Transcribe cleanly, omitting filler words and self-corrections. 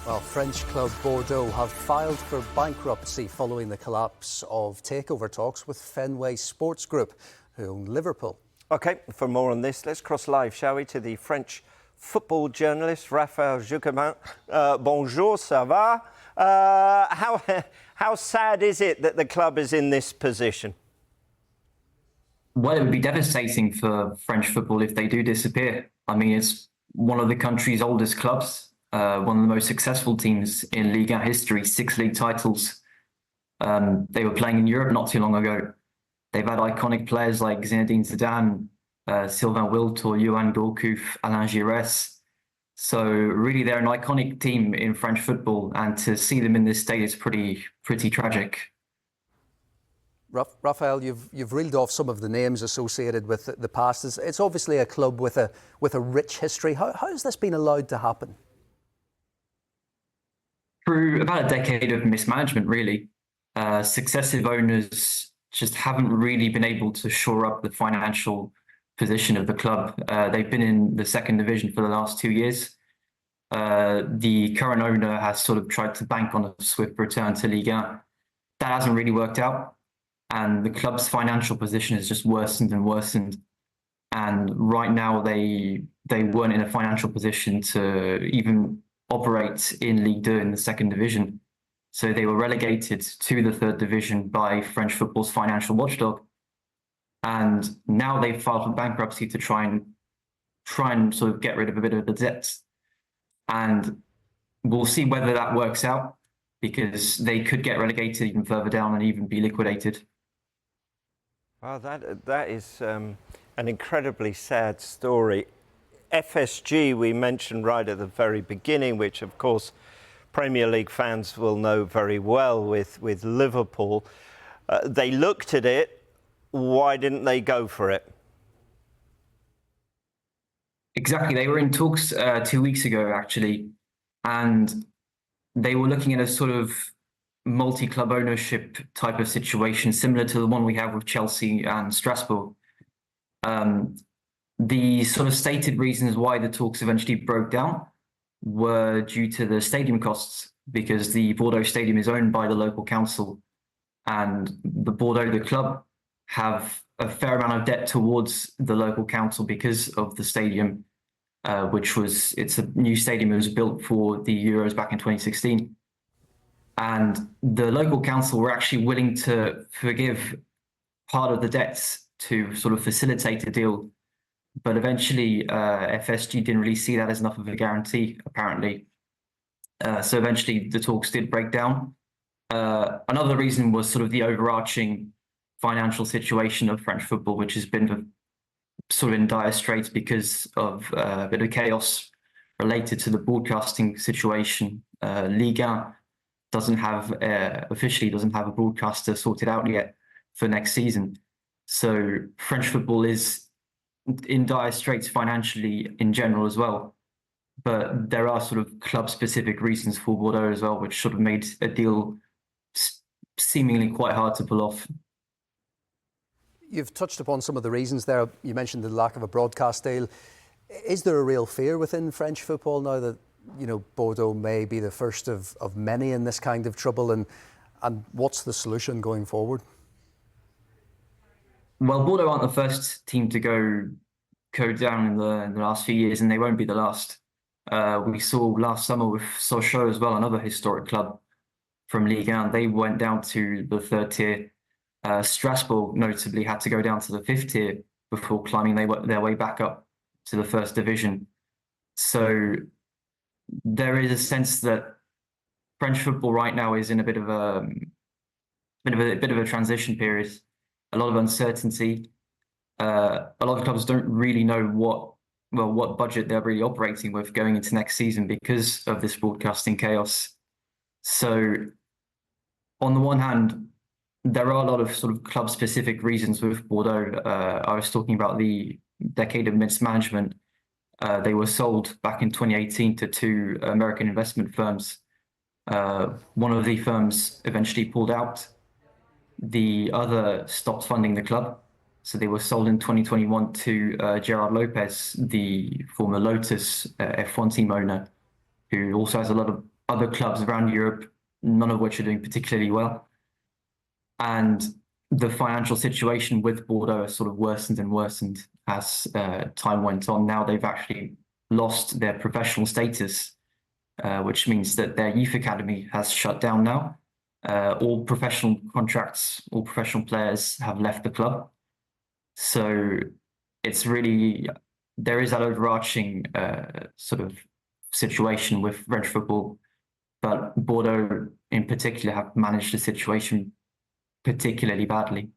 Well, French club Bordeaux have filed for bankruptcy following the collapse of takeover talks with Fenway Sports Group, who own Liverpool. OK, for more on this, let's cross live, shall we, to the French football journalist, Raphael Jucobin. Bonjour, ça va? How sad is it that the club is in this position? Well, it would be devastating for French football if they do disappear. I mean, it's one of the country's oldest clubs. One of the most successful teams in Ligue 1 history, 6 league titles. They were playing in Europe not too long ago. They've had iconic players like Zinedine Zidane, Sylvain Wiltord, Yoann Gourcuff, Alain Giresse. So really, they're an iconic team in French football, and to see them in this state is pretty tragic. Raphael, you've reeled off some of the names associated with the past. It's obviously a club with a rich history. How has this been allowed to happen? Through about a decade of mismanagement, really. Successive owners just haven't really been able to shore up the financial position of the club. They've been in the second division for the last 2 years. The current owner has sort of tried to bank on a swift return to Ligue 1. That hasn't really worked out, and the club's financial position has just worsened and worsened. And right now, they weren't in a financial position to even operate in Ligue 2 in the second division. So they were relegated to the third division by French football's financial watchdog. And now they've filed for bankruptcy to try and sort of get rid of a bit of the debts. And we'll see whether that works out, because they could get relegated even further down and even be liquidated. Wow, that is an incredibly sad story. FSG, we mentioned right at the very beginning, which of course Premier League fans will know very well with Liverpool. They looked at it. Why didn't they go for it? Exactly. They were in talks 2 weeks ago, actually, and they were looking at a sort of multi-club ownership type of situation, similar to the one we have with Chelsea and Strasbourg. The sort of stated reasons why the talks eventually broke down were due to the stadium costs, because the Bordeaux stadium is owned by the local council, and the Bordeaux, the club, have a fair amount of debt towards the local council because of the stadium, it's a new stadium. It was built for the Euros back in 2016. And the local council were actually willing to forgive part of the debts to sort of facilitate a deal. But eventually, FSG didn't really see that as enough of a guarantee, apparently. So eventually, the talks did break down. Another reason was sort of the overarching financial situation of French football, which has been sort of in dire straits because of a bit of chaos related to the broadcasting situation. Ligue 1 officially doesn't have a broadcaster sorted out yet for next season. So French football is in dire straits financially in general as well. But there are sort of club-specific reasons for Bordeaux as well, which sort of made a deal seemingly quite hard to pull off. You've touched upon some of the reasons there. You mentioned the lack of a broadcast deal. Is there a real fear within French football now that, Bordeaux may be the first of many in this kind of trouble? And what's the solution going forward? Well, Bordeaux aren't the first team to go down in the last few years, and they won't be the last. We saw last summer with Sochaux as well, another historic club from Ligue 1. They went down to the third tier. Strasbourg notably had to go down to the fifth tier before climbing their way back up to the first division. So there is a sense that French football right now is in a bit of a transition period. A lot of uncertainty. A lot of clubs don't really know what budget they're really operating with going into next season because of this broadcasting chaos. So on the one hand, there are a lot of sort of club-specific reasons with Bordeaux. I was talking about the decade of mismanagement. They were sold back in 2018 to 2 American investment firms. One of the firms eventually pulled out. The other stopped funding the club. So they were sold in 2021 to Gerard Lopez, the former Lotus F1 team owner, who also has a lot of other clubs around Europe, none of which are doing particularly well. And the financial situation with Bordeaux has sort of worsened and worsened as time went on. Now they've actually lost their professional status, which means that their youth academy has shut down now. All professional contracts, all professional players have left the club. So it's really, there is that overarching sort of situation with French football, but Bordeaux in particular have managed the situation particularly badly.